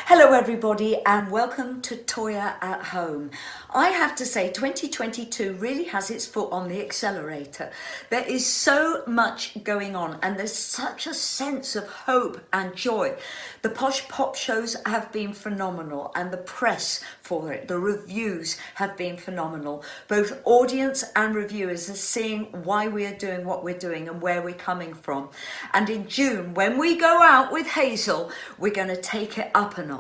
Hello everybody and welcome to Toyah at Home. I have to say 2022 really has its foot on the accelerator. There is so much going on and there's such a sense of hope and joy. The Posh Pop shows have been phenomenal and the press for it, the reviews have been phenomenal. Both audience and reviewers are seeing why we are doing what we're doing and where we're coming from. And in June, when we go out with Hazel, we're going to take it up a notch.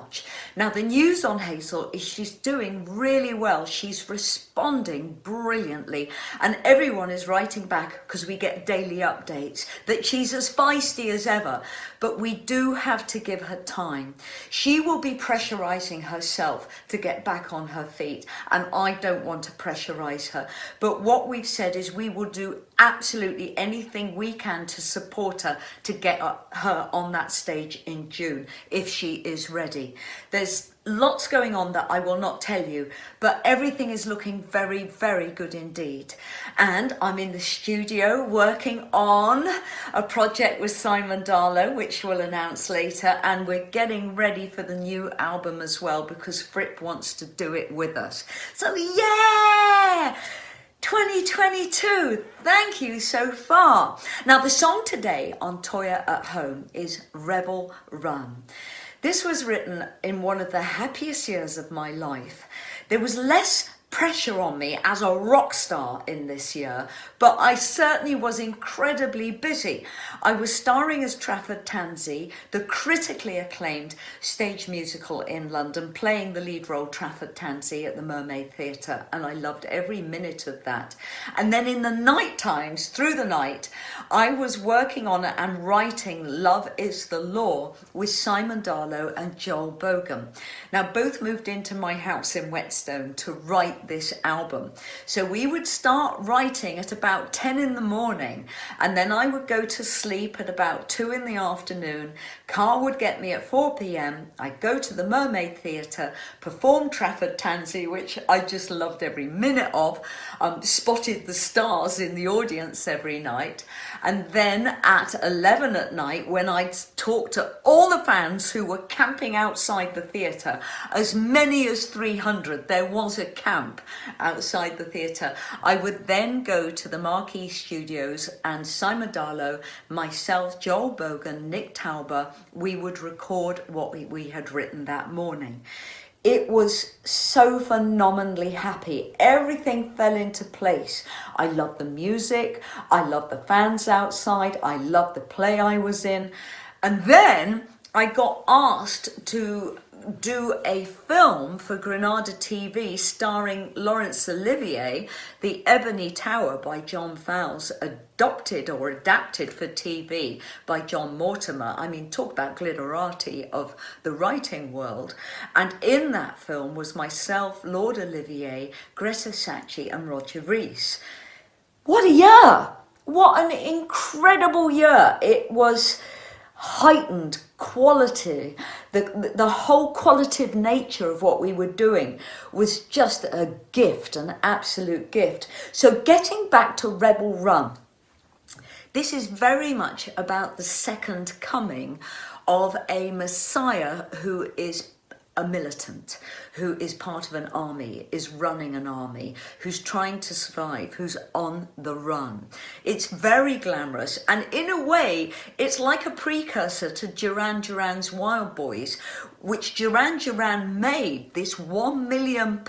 Now the news on Hazel is she's doing really well. She's responding brilliantly and everyone is writing back, because we get daily updates, that she's as feisty as ever. But we do have to give her time. She will be pressurizing herself to get back on her feet and I don't want to pressurize her. But what we've said is we will do absolutely anything we can to support her to get her on that stage in June if she is ready. There's lots going on that I will not tell you, but everything is looking very, very good indeed. And I'm in the studio working on a project with Simon Darlow, which we'll announce later, and we're getting ready for the new album as well because Fripp wants to do it with us. So yeah! 2022, thank you so far. Now the song today on Toyah at Home is Rebel Run. This was written in one of the happiest years of my life. There was less pressure on me as a rock star in this year, but I certainly was incredibly busy. I was starring as Trafford Tansy, the critically acclaimed stage musical in London, playing the lead role Trafford Tansy at the Mermaid Theatre, and I loved every minute of that. And then in the night times, through the night, I was working on and writing Love is the Law with Simon Darlow and Joel Bogan. Now both moved into my house in Whetstone to write this album. So we would start writing at about 10 in the morning and then I would go to sleep at about 2 in the afternoon. Carl would get me at 4 p.m. I'd go to the Mermaid Theatre, perform Trafford Tansy, which I just loved every minute of, spotted the stars in the audience every night. And then at 11 at night, when I'd talk to all the fans who were camping outside the theatre, as many as 300, there was a camp outside the theatre, I would then go to the Marquee Studios and Simon Darlow, myself, Joel Bogan, Nick Tauber, we would record what we had written that morning. It was so phenomenally happy. Everything fell into place. I loved the music. I loved the fans outside. I loved the play I was in. And then I got asked to do a film for Granada TV starring Laurence Olivier, The Ebony Tower by John Fowles, adopted or adapted for TV by John Mortimer. I mean, talk about glitterati of the writing world. And in that film was myself, Lord Olivier, Greta Sacchi and Roger Rees. What a year! What an incredible year. It was heightened quality. The whole qualitative nature of what we were doing was just a gift, an absolute gift. So getting back to Rebel Run, this is very much about the second coming of a Messiah who is a militant, who is part of an army, is running an army, who's trying to survive, who's on the run. It's very glamorous, and in a way, it's like a precursor to Duran Duran's Wild Boys, which Duran Duran made this £1 million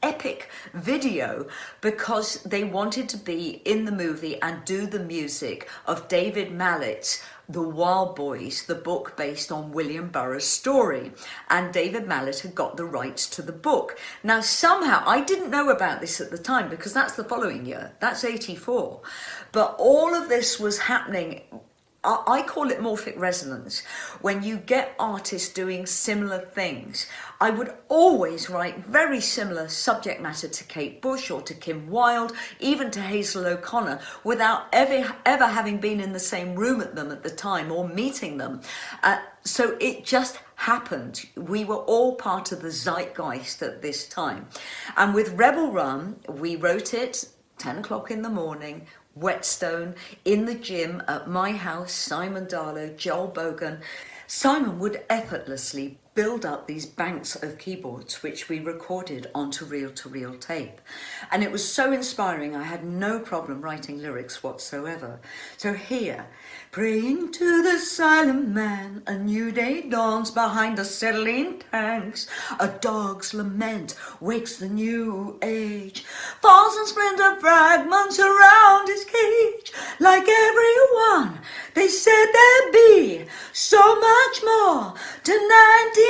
epic video because they wanted to be in the movie and do the music of David Mallett's The Wild Boys, the book based on William Burroughs' story. And David Mallet had got the rights to the book. Now, somehow, I didn't know about this at the time because that's the following year. That's 84. But all of this was happening. I call it morphic resonance, when you get artists doing similar things. I would always write very similar subject matter to Kate Bush or to Kim Wilde, even to Hazel O'Connor, without ever having been in the same room at them at the time or meeting them. So it just happened. We were all part of the zeitgeist at this time. And with Rebel Run, we wrote it 10 o'clock in the morning, Whetstone, in the gym at my house, Simon Darlow, Joel Bogan. Simon would effortlessly build up these banks of keyboards which we recorded onto reel-to-reel tape. And it was so inspiring, I had no problem writing lyrics whatsoever. So here, praying to the silent man, a new day dawns behind the settling tanks. A dog's lament wakes the new age, falls and splinter fragments around his cage. Like everyone, they said there'd be so much more to 1984.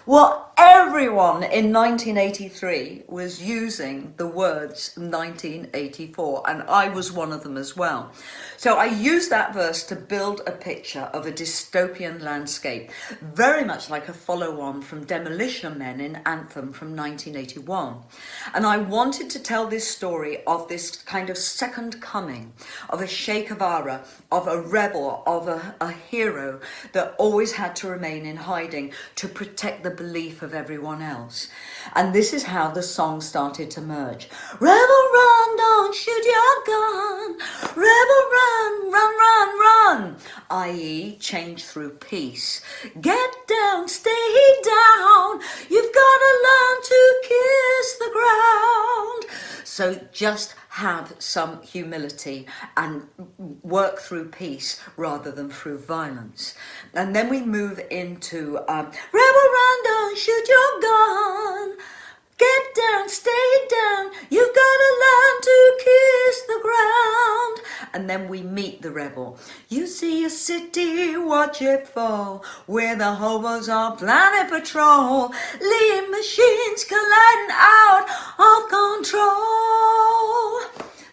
Well, everyone in 1983 was using the words 1984, and I was one of them as well. So I used that verse to build a picture of a dystopian landscape, very much like a follow-on from Demolition Men in Anthem from 1981. And I wanted to tell this story of this kind of second coming of a Che Guevara, of a rebel, of a hero that always had to remain in hiding to protect the belief of everyone else. And this is how the song started to merge. Rebel run, don't shoot your gun. Rebel run, run, run, run. I.e. change through peace. Get down, stay down. You've got to learn to kiss the ground. So just have some humility and work through peace rather than through violence. And then we move into rebel run, don't shoot your gun. Get down, stay down, you've got to learn to kiss the ground. And then we meet the rebel. You see a city, watch it fall, where the hobos are planet patrol, leave machines colliding out of control.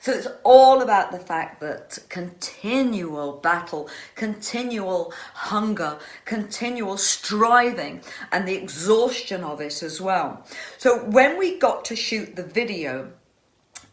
So it's all about the fact that continual battle, continual hunger, continual striving, and the exhaustion of it as well. So when we got to shoot the video,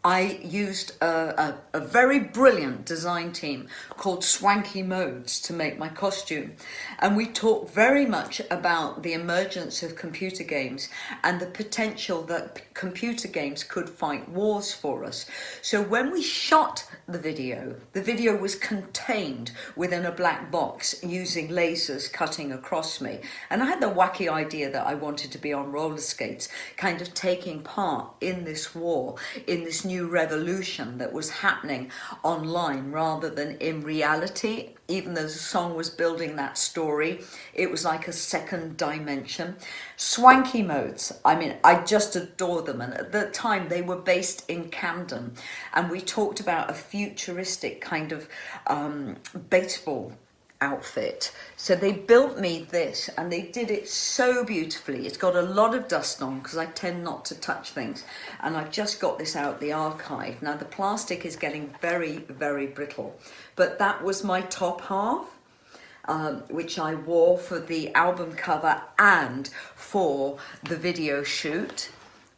I used a very brilliant design team called Swanky Modes to make my costume. And we talked very much about the emergence of computer games and the potential that computer games could fight wars for us. So when we shot the video was contained within a black box using lasers cutting across me. And I had the wacky idea that I wanted to be on roller skates, kind of taking part in this war, in this new revolution that was happening online rather than in reality. Even though the song was building that story, it was like a second dimension. Swanky Modes, I mean, I just adore them. And at the time they were based in Camden, and we talked about a futuristic kind of baseball outfit. So they built me this, and they did it so beautifully. It's got a lot of dust on because I tend not to touch things, and I've just got this out the archive. Now the plastic is getting very, very brittle, but that was my top half, which I wore for the album cover and for the video shoot.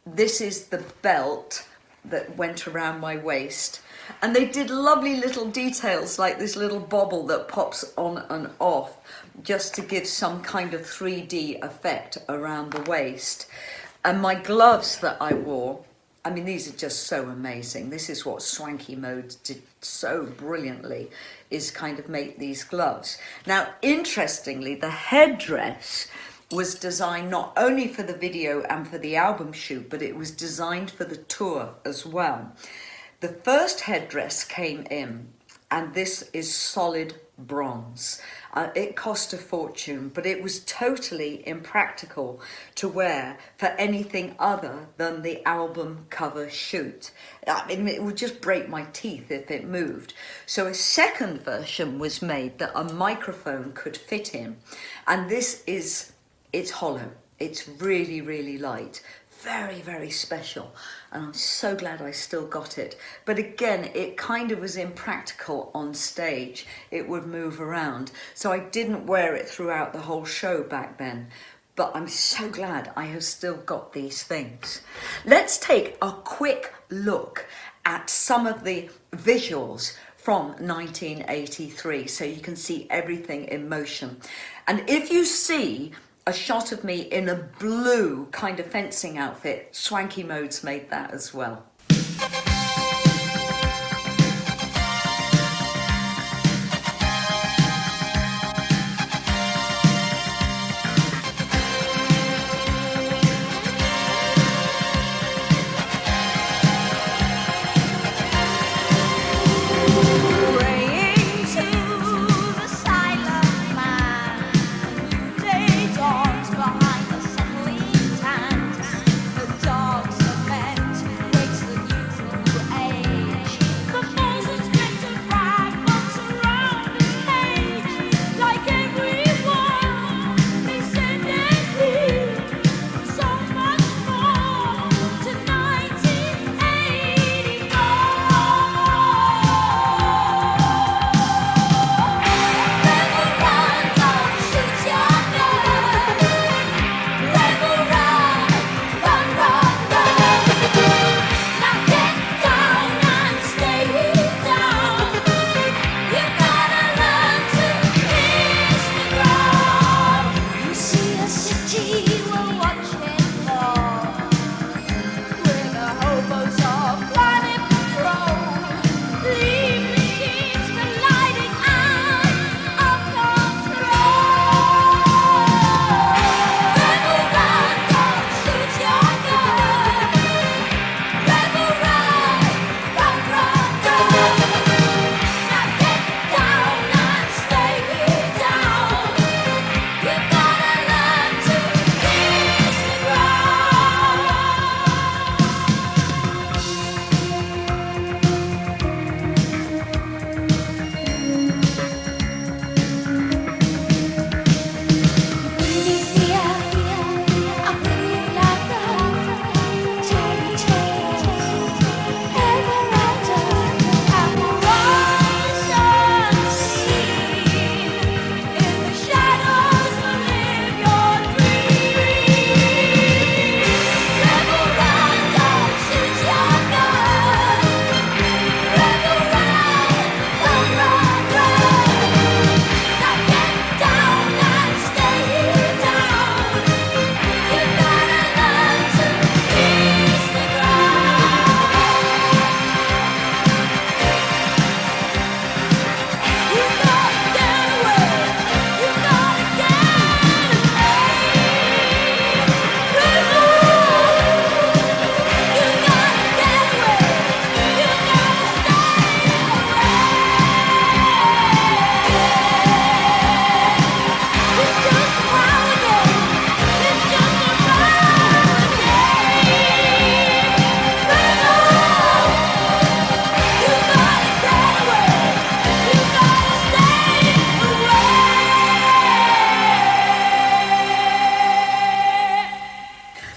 This is the belt that went around my waist. And they did lovely little details like this little bobble that pops on and off just to give some kind of 3D effect around the waist. And my gloves that I wore, I mean, these are just so amazing. This is what Swanky Mode did so brilliantly, is kind of make these gloves. Now, interestingly, the headdress was designed not only for the video and for the album shoot, but it was designed for the tour as well. The first headdress came in, and this is solid bronze. It cost a fortune, but it was totally impractical to wear for anything other than the album cover shoot. I mean, it would just break my teeth if it moved. So a second version was made that a microphone could fit in, and it's hollow. It's really, really light. Very, very special, and I'm so glad I still got it. But again, it kind of was impractical on stage. It would move around, so I didn't wear it throughout the whole show back then. But I'm so glad I have still got these things. Let's take a quick look at some of the visuals from 1983 so you can see everything in motion. And if you see a shot of me in a blue kind of fencing outfit, Swanky Modes made that as well.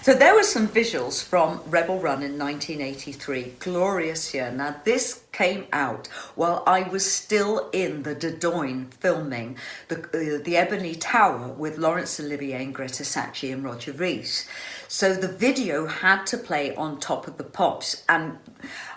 So there were some visuals from Rebel Run in 1983, glorious year. Now this came out while I was still in the Dordogne filming the Ebony Tower with Laurence Olivier and Greta Scacchi and Roger Rees. So the video had to play on Top of the Pops, and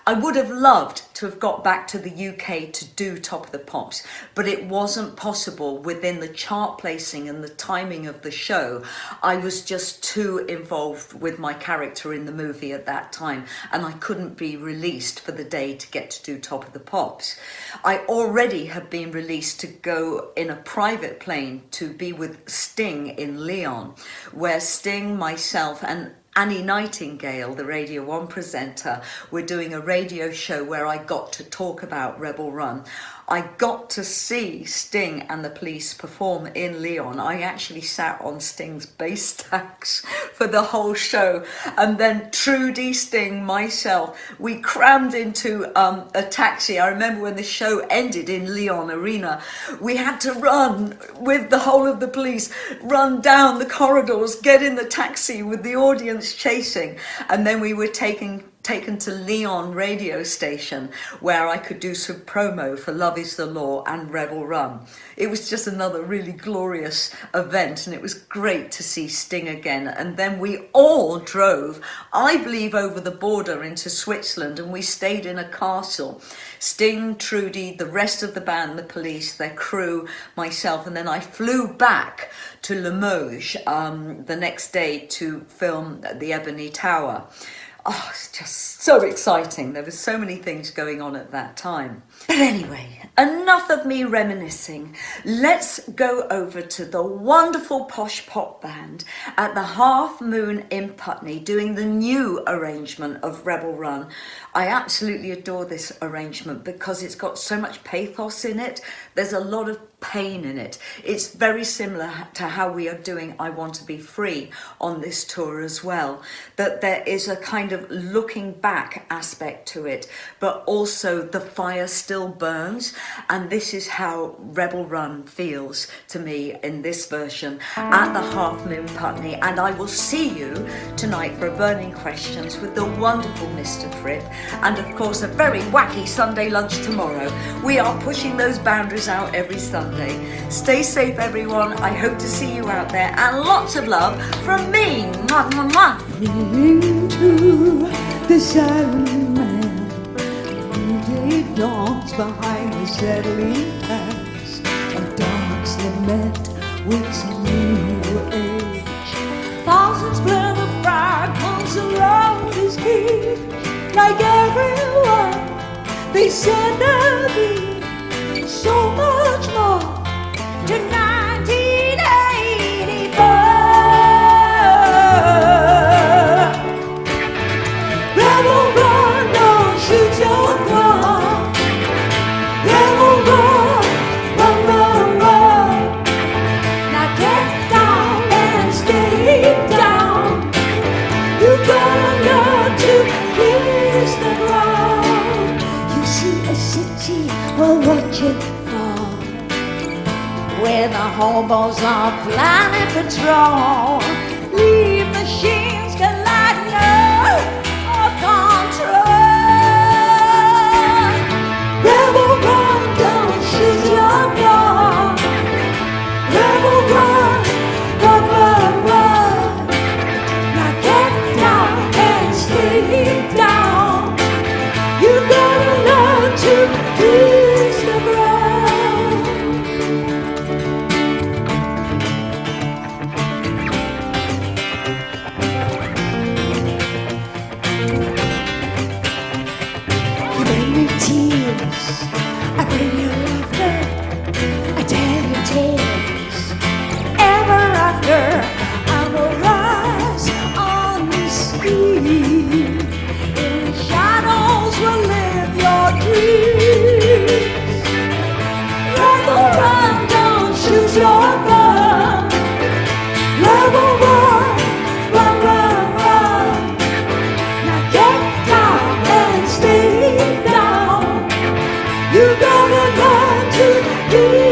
I would have loved to have got back to the UK to do Top of the Pops, but it wasn't possible within the chart placing and the timing of the show. I was just too involved with my character in the movie at that time, and I couldn't be released for the day to get to do Top of the Pops. I already had been released to go in a private plane to be with Sting in Lyon, where Sting, myself and Annie Nightingale, the Radio 1 presenter, were doing a radio show where I got to talk about Rebel Run. I got to see Sting and the Police perform in Lyon. I actually sat on Sting's bass stacks for the whole show. And then Trudy, Sting, myself, we crammed into a taxi. I remember when the show ended in Lyon Arena, we had to run with the whole of the police, run down the corridors, get in the taxi with the audience chasing. And then we were taken to Lyon radio station where I could do some promo for Love is the Law and Rebel Run. It was just another really glorious event, and it was great to see Sting again. And then we all drove, I believe, over the border into Switzerland, and we stayed in a castle. Sting, Trudy, the rest of the band, the Police, their crew, myself, and then I flew back to Limoges the next day to film the Ebony Tower. Oh, it's just so exciting. There were so many things going on at that time. But anyway, enough of me reminiscing. Let's go over to the wonderful posh pop band at the Half Moon in Putney doing the new arrangement of Rebel Run. I absolutely adore this arrangement because it's got so much pathos in it. There's a lot of pain in it. It's very similar to how we are doing I Want to Be Free on this tour as well, that there is a kind of looking back aspect to it, but also the fire still burns, and this is how Rebel Run feels to me in this version at the Half Moon Putney. And I will see you tonight for Burning Questions with the wonderful Mr. Fripp, and of course a very wacky Sunday lunch tomorrow. We are pushing those boundaries out every Sunday. Stay safe, everyone. I hope to see you out there, and lots of love from me. Mwah, mwah, mwah. Into the silent man, day dawns behind the settling past, a dog's lament wakes a new age. Thousands blur the fragments around his cage. Like everyone, they said there'd be so much more to 1984. Rebel run, don't shoot your gun. Rebel run, run, run, run. Now get down and stay down. You gotta learn to kiss the ground. You see a city we're watching from, where the hobos are planning patrol. Leave machines colliding off control. Rebel run, don't shoot your gun. Rebel run, run, run, run. Now get down and stay down. You gotta learn to kiss the ground. You bring me tears, I bring you laughter, I tell you tales. Ever after, I will rise on the sea. In the shadows will live your dreams. Rebel run, don't shoot your gun. Rebel run, run, run, run. Now get down and stay down. You gotta learn to be